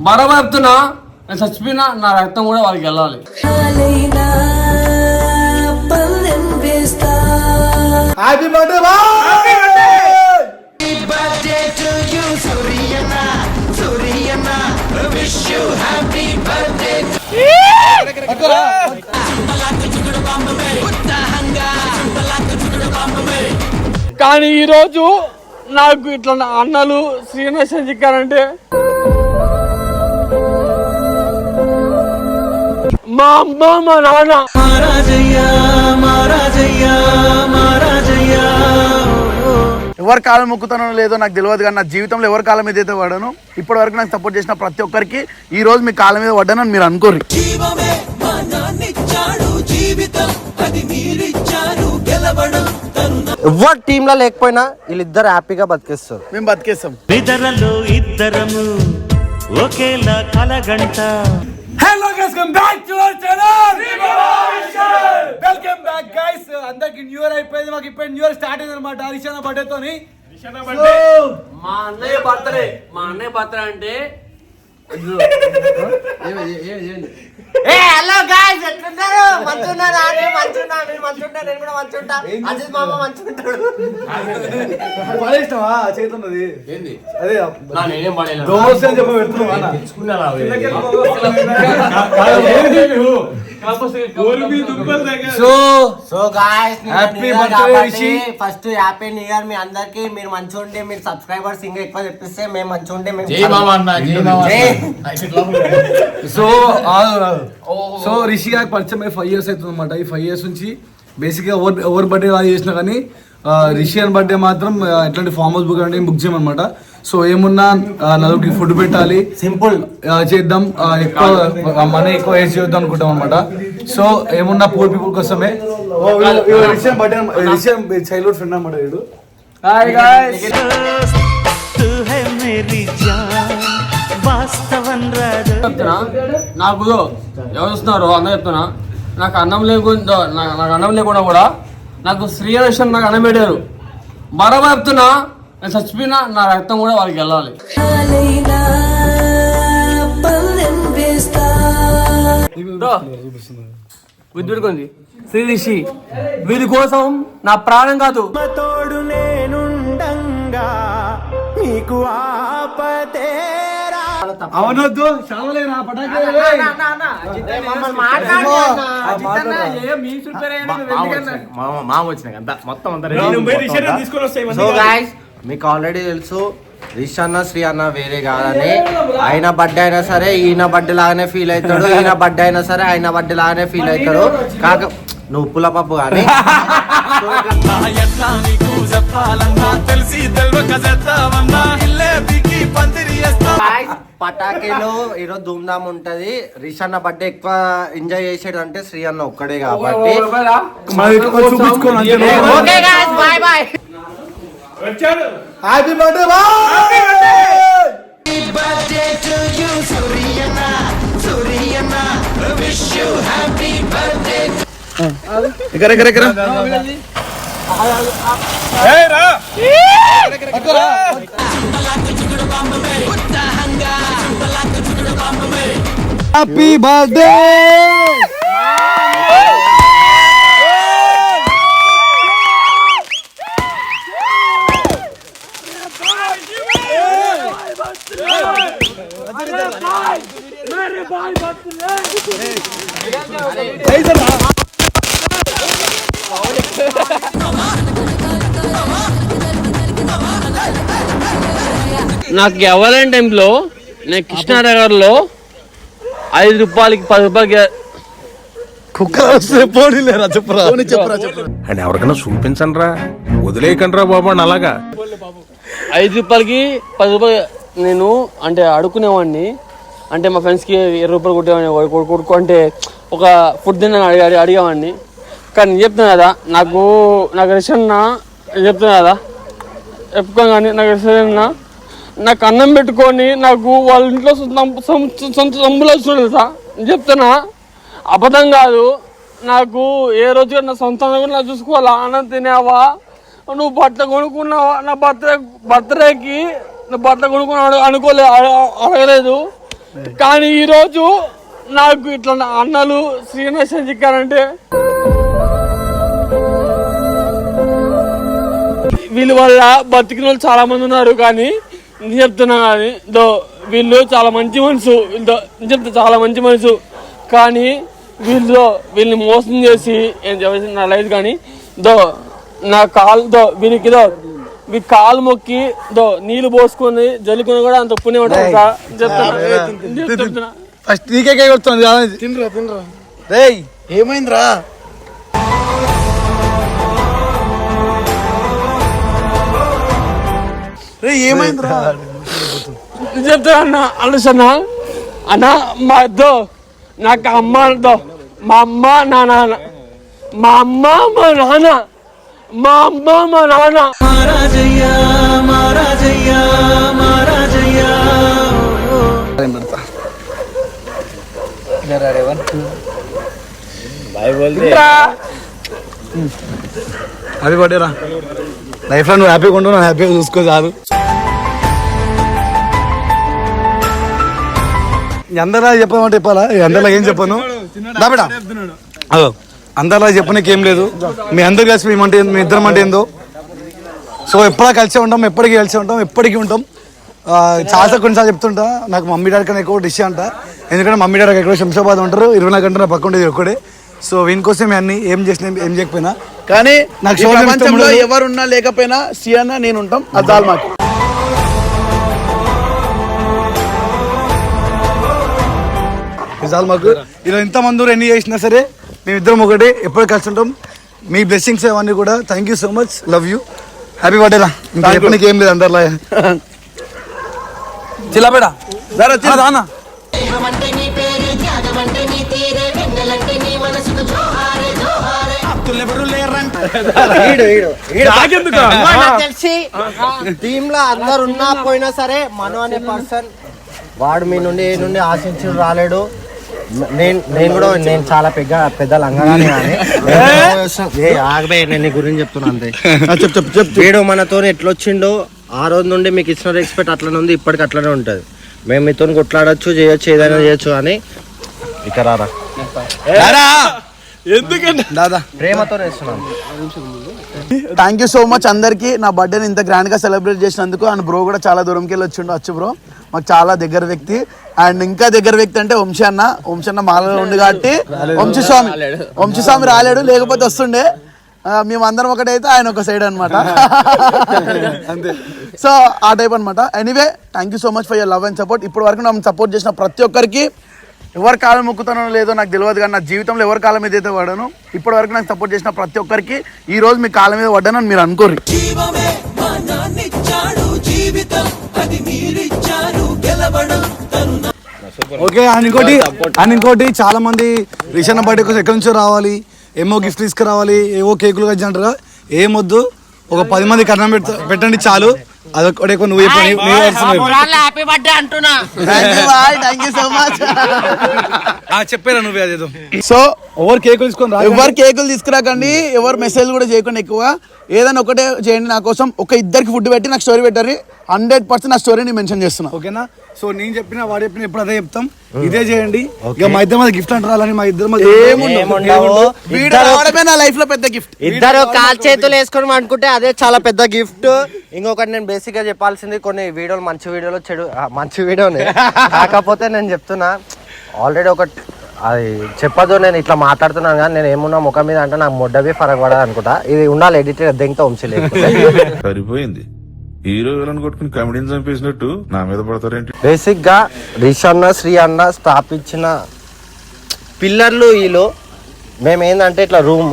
బరాబర్ చెప్తున్నా, నేను చచ్చిపోయినా నా రక్తం కూడా వాళ్ళకి వెళ్ళాలి. హ్యాపీ బర్త్డే కానీ ఈరోజు నాకు ఇట్లా అన్నలు శ్రీనివాస చిక్కారంటే మా అమ్మ మా నాన్న. ఎవరి కాలం మొక్కుతానో లేదో నాకు తెలియదు, కానీ నా జీవితంలో ఎవరి కాలం మీద అయితే పడాను ఇప్పటి వరకు నాకు సపోర్ట్ చేసిన ప్రతి ఒక్కరికి ఈ రోజు మీ కాలం మీద పడ్డానని మీరు అనుకోరు. ఎవరు టీంలో లేకపోయినా వీళ్ళిద్దరు హ్యాపీగా బతికేస్తారు. మేము బతికేస్తాం. ఇద్దరము ఒకేలా కలగంట. Hello guys, come back to our channel. Welcome back guys. అందరికి న్యూ ఇయర్ అయిపోయింది, మాకు ఇప్పుడు న్యూ ఇయర్ స్టార్ట్ అయింది అనమాట రిషానా బర్త్డే తోని. మా అన్నయ్య బర్త్డే అంటే హలో గాయ్స్, ఎట్లున్నారు? మంచున్నారా? నేను మంచున్నా, నేను కూడా మంచుంటా. అజిత్ మామ మంచుంటాడు. పడేస్తావా చేతున్నది ఏంది అదే నేనేం పడేలా దోస్ అని చెప్పి పెడుతున్నా. So guys, happy birthday Rishi. First happy new year మీ అందరికి. మీరు మంచిగా ఉంటే, మీరు సబ్స్క్రైబర్స్ ఇంకా ఎక్కువ తెప్పిస్తే మేము మంచిగా ఉంటే సో రిషి గారికి పరిచయం 5 years అవుతుంది అనమాట. ఈ 5 years నుంచి బేసిక్ గా ఎవరి బర్త్డే అలా చేసినా కానీ రిషి అని బర్త్డే మాత్రం ఎట్లాంటి ఫామ్ హౌస్ బుక్ చేయమన్నమాట. సో ఏమున్నా నలుగురికి ఫుడ్ పెట్టాలి, సింపుల్ చేద్దాం, ఎక్కువ మనీ ఎక్కువ వేసి చేద్దాం అనుకుంటాం అనమాట. సో ఏమున్నా పూర్ పీపుల్ కోసమే. చైల్డ్హుడ్ ఫ్రెండ్ అనమాట వీడు. నాకు ఎవరు చూస్తున్నారు అందరూ చెప్తున్నా, నాకు అన్నం లేకుండా కూడా నాకు శ్రీనివాస నాకు అన్నం పెట్టారు. బరాబర్ చెప్తున్నా, నేను చచ్చిపోయినా నా రక్తం కూడా వాళ్ళకి వెళ్ళాలి. గుర్తుపెట్టుకోండి, శ్రీ రిషి వీరి కోసం నా ప్రాణం కాదు. తోడు నేనుండంగా మీకు అవనొద్దు చావలేనా పటాకి. సో గాయ్స్, మీకు ఆల్రెడీ తెలుసు రిష్ అన్న శ్రీ అన్న వేరే కాదని. ఆయన బర్త్డే అయినా సరే ఈయన బర్త్డే లాగానే ఫీల్ అవుతాడు, ఈయన బర్త్డే అయినా సరే ఆయన బర్త్డే లాగానే ఫీల్ అవుతాడు. కాక నువ్వు పుల్ల పప్పు కానీ పటాకీలు ఈరోజు ధూమ్ధామ్ ఉంటది. రిష్ అన్న బర్త్డే ఎక్కువ ఎంజాయ్ చేసేది అంటే శ్రీ అన్న ఒక్కడే కాబట్టి. Okay guys, by by. Happy birthday happy birthday. నాకు ఎవరైన టైంలో నేను కృష్ణానగర్లో 5 రూపాయలకి 10 రూపాయలకి అండ్ ఎవరికైనా చూపించండి రా, వదిలేయకండి రా బాబు అని అలాగా. 5 రూపాయలకి 10 రూపాయలు నేను అంటే అడుక్కునేవాడిని. అంటే మా ఫ్రెండ్స్కి 20 రూపాయలు కొట్టేవాడిని, కొడుకు అంటే ఒక ఫుడ్ తిన్న అడిగేవాడిని. కానీ నేను చెప్తున్నా కదా, నాకు రిషన్న చెప్తున్నా కదా, చెప్పుకోగానే నాకు రిషన్న నాకు అన్నం పెట్టుకొని నాకు వాళ్ళ ఇంట్లో సొంత సంబులు వస్తున్నాడు తెలుసా. నేను చెప్తున్నా, అబద్ధం కాదు. నాకు ఏ రోజు నా సొంతంగా కూడా నాకు చూసుకోవాలా, అన్నం తినేవా, నువ్వు బట్టలు కొనుక్కున్నావా, నా బర్త్డేకి నా బట్టలు కొనుక్కున్నా అడగలేదు. కానీ ఈరోజు నాకు ఇట్లా నా అన్నలు శ్రీనివాస్ చిక్కారంటే వీళ్ళ వల్ల బతికిన వాళ్ళు చాలా మంది ఉన్నారు. కానీ నేను చెప్తున్నా కానీ వీళ్ళు చాలా మంచి మనసు, నేను చెప్తా చాలా మంచి మనసు. కానీ వీళ్ళని మోసం చేసి ఏం చెప్పేసి నా లైఫ్ కానీ నా కాలు వీళ్ళకి మీ కాలు మొక్కి నీళ్ళు పోసుకొని జల్లుకుని కూడా అంత పుణ్యం ఉంటుంది సార్ చెప్తున్నా. ఫస్ట్ నీకే కొడుతుంది తినరా రేయ్ ఏమైందిరా? రే ఏమైందిరా? చెప్తున్నా అన్న అన్న అన్న మా నాకు అమ్మ మా అమ్మ నా నాన్న, మా అమ్మ మా నాన్న, మా అమ్మ మా నాన్న. అది పడేరా లైఫ్ లో నువ్వు హ్యాపీగా ఉండు, నువ్వు హ్యాపీగా చూసుకో చాలు. అందరిలా చెప్పమంటే చెప్పాలా? అందరిలా ఏం చెప్పను బేటా, అదో అందరిలా చెప్పనీకి ఏం లేదు. మీ అందరు కలిసి మేమంటే మీ ఇద్దరం అంటే ఏందో. సో ఎప్పుడా కలిసే ఉంటాం, ఎప్పటికీ కలిసే ఉంటాం, ఎప్పటికీ ఉంటాం. చాలా కొన్నిసార్లు చెప్తుంటా నాకు మమ్మీ డాడీ కన్నా ఎక్కువ డిష్ అంట. ఎందుకంటే మమ్మీ డాడీ ఎక్కడో శంషాబాద్ ఉంటారు, 24 గంటలు నా పక్క ఉండేది ఒక్కడే. సో వీని కోసం అన్ని ఏం చేసినా ఏం చేయకపోయినా కానీ నాకు ప్రపంచంలో ఎవరున్నా లేకపోయినా సియానా నేను ఉంటాం. అది చాలు మాకు. చాలు మాకు. ఇలా ఇంతమంది ఎన్ని చేసినా సరే మేమిద్దరం ఒకటే, ఎప్పుడు కలిసి ఉంటాం. మీ బ్లెస్సింగ్స్ అవన్నీ కూడా. Thank you so much, love you, happy బర్త్డేలా. ఇంకా చెప్పడానికి ఏం లేదు అందరిలా. చిల్లబేడా రానా తెలిసి టీమ్ లో అందరు ఉన్నా పోయినా సరే మను అనే పర్సన్ వాడు మీ నుండి ఏ నుండి ఆశించి రాలేడు. నేను చాలా పెద్ద లంగానే ఆగబే నేను నీ గురించి చెప్తున్నా అంతే. వీడు మనతో ఎట్లొచ్చిండో ఆ రోజు నుండి మీకు ఇచ్చిన రెస్పెక్ట్ అట్లనే ఉంది, ఇప్పటికి అట్లనే ఉంటుంది. మేము మీతో కొట్లాడచ్చు, చేయొచ్చు, ఏదైనా చేయొచ్చు అని ఇక రారా ఎందుకంటే దాదా ప్రేమతో వేస్తున్నాం. థ్యాంక్ యూ సో మచ్ అందరికి నా బర్త్డేని ఇంత గ్రాండ్ గా సెలబ్రేట్ చేసినందుకు. అండ్ బ్రో కూడా చాలా దూరంకి వెళ్ళి వచ్చిండు. వచ్చు బ్రో మాకు చాలా దగ్గర వ్యక్తి. అండ్ ఇంకా దగ్గర వ్యక్తి అంటే వంశీ అన్న మాలలో ఉండి కాబట్టి వంశీస్వామి రాలేడు, లేకపోతే వస్తుండే. మేము అందరం ఒకటైతే ఆయన ఒక సైడ్ అనమాట. సో ఆ టైప్ అనమాట. Anyway thank you so much for your love and support. ఇప్పటి వరకు నన్ను సపోర్ట్ చేసిన ప్రతి ఒక్కరికి, ఎవరి కాలం మొక్కుతానో లేదో నాకు తెలియదు కానీ నా జీవితంలో ఎవరి కాలం మీద అయితే పడాను, ఇప్పటి వరకు నాకు సపోర్ట్ చేసిన ప్రతి ఒక్కరికి ఈ రోజు మీ కాలం మీద పడ్డానని మీరు అనుకోరు. ఓకే. అండ్ ఇంకోటి చాలా మంది రిషన్ బర్త్డే కోసం ఎక్కడి నుంచో రావాలి, ఏమో గిఫ్ట్ తీసుకురావాలి, ఏవో కేకులు కచ్చి అంటారు. ఏమొద్దు, ఒక 10 మంది కన్నం పెట్టండి చాలు. అదొకటి నువ్వు చెప్పారా నువ్వే అదేదో. సో ఎవరు కేకులు తీసుకురాకండి, ఎవరు మెసేజ్ కూడా చేయకండి. ఎక్కువ ఏదైనా ఒకటే చేయండి నా కోసం. ఒక ఇద్దరికి ఫుడ్ పెట్టి నాకు స్టోరీ పెట్టారు. 100% నా స్టోరీని మెన్షన్ చేస్తున్నా. ఓకేనా? సో నేను చెప్పిన వాడు చెప్పిన ఎప్పుడు అదే చెప్తాం, ఇదే చేయండి. ఇక మా ఇద్దరు మధ్య గిఫ్ట్ అంటారాలని మా ఇద్దరు నా లైఫ్ లో పెద్ద గిఫ్ట్. ఇద్దరు కాల్ చేతులు వేసుకొని అనుకుంటే అదే చాలా పెద్ద గిఫ్ట్. ఇంకొకటి నేను బేసిక్ గా చెప్పాల్సింది, కొన్ని వీడియోలు మంచి వీడియోలు మంచి వీడియోనే కాకపోతే నేను చెప్తున్నా ఆల్రెడీ ఒకటి అది చెప్పదు. నేను ఇట్లా మాట్లాడుతున్నాను కానీ నేను ఏమున్నా ముఖం మీద అంటే నాకు మొడ్డవి ఫరక్ పడదు అనుకుంటా. ఇది ఉండాలి ఎడిటర్ దెంగతో వంశలేదు. సరిపోయింది. హీరో విలన్ కొట్టుకుని కమెడీని చంపేసినట్టు నా మీద పడతారేంటి? బేసిక్ గా రిష్ అన్న శ్రీ అన్న స్థాపించిన పిల్లర్లు వీళ్ళు. మేము ఏంటంటే ఇట్లా రూమ్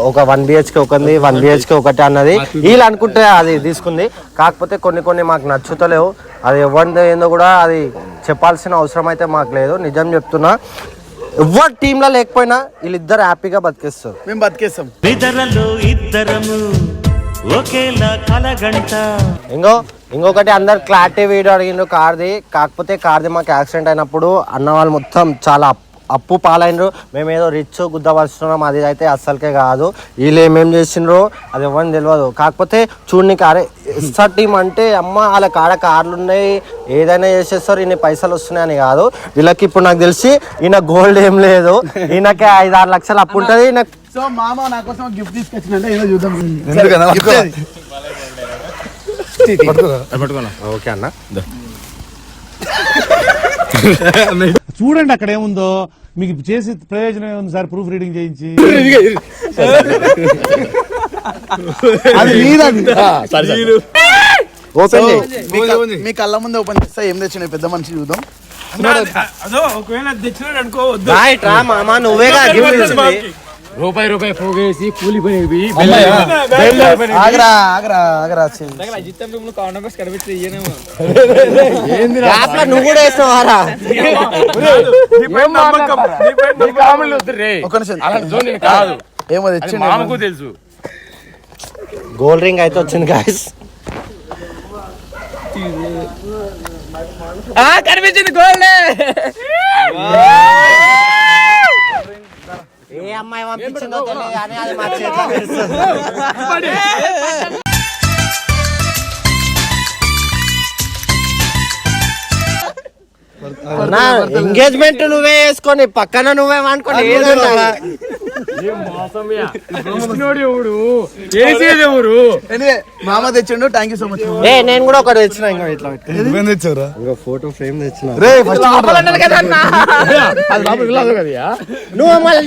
ఒక 1 BHK ఒకటి 1 BHK ఒకటి అన్నది వీళ్ళు అనుకుంటే అది తీసుకుంది. కాకపోతే కొన్ని మాకు నచ్చుతలేవు. అది ఎవరిదో ఏందో కూడా అది చెప్పాల్సిన అవసరం అయితే మాకు లేదు. నిజం చెప్తున్నా, ఎవరు టీంలో లేకపోయినా వీళ్ళిద్దరు హ్యాపీగా బతికేస్తారు. మేము బతికేస్తాం. ఇంకొకటి అందరు క్లారిటీ వీడియో అడిగిండ్రు కార్ది. కాకపోతే కార్ది మాకు యాక్సిడెంట్ అయినప్పుడు అన్న వాళ్ళు మొత్తం చాలా అప్పు పాలైనరు. మేము ఏదో రిచ్ గుద్దపరుస్తున్నాం, అది అయితే అస్సలకే కాదు. వీళ్ళు ఏమేం చేసిండ్రో అది ఎవరిని తెలియదు. కాకపోతే చూడనికి అరే ఎస్ఆర్ టీం అంటే అమ్మ వాళ్ళ కాడ కార్లు ఉన్నాయి, ఏదైనా చేసేస్తారు, ఇన్ని పైసలు వస్తున్నాయని కాదు. వీళ్ళకి ఇప్పుడు నాకు తెలిసి ఈయన గోల్డ్ ఏం లేదు, ఈయనకే 5-6 లక్షలు అప్పు ఉంటుంది. సో మామ నా కోసం గిఫ్ట్ తీసుకొచ్చిందంటే ఏదో చూద్దాం. ఓకే అన్న. చూడండి అక్కడ ఏముందో, మీకు చేసి ప్రయోజనం ఏముంది సార్ ప్రూఫ్ రీడింగ్ చేయించి. అది మీదండి. ఓపెన్ చేయి. మీ కళ్ళ ముందే ఓపెన్ చేస్తా ఏం తెచ్చినాయి పెద్ద మనిషి చూద్దాం. రైట్ రా మామ, నువ్వేగా గిఫ్ట్ ఇచ్చింది. రూపాయి పోగేసి కూలిపోయేవి. ఆగరా ఆగరా ఆగరా యాప్లో నువ్వు కూడా వేసినవారా? ఒక నిమిషం ఏమో తెచ్చిండు తెలుసు. గోల్డ్ రింగ్ అయితే వచ్చింది గాయస్. కనిపించింది గోల్డ్. ఏ అమ్మాయి పంపించిందో తెలియదు కానీ అది మా చేతిలో తెలుస్తుంది. నా ఎంగేజ్మెంట్ నువ్వే వేసుకొని పక్కన నువ్వే అనుకోండి. ఏదన్నా మామ తెచ్చిండు. Thank you so much. ఏ నేను కూడా ఒకటి తెచ్చిన. ఇంకా ఇట్లా ఇంకా ఫోటో ఫ్రేమ్ తెచ్చిన. నువ్వు మళ్ళీ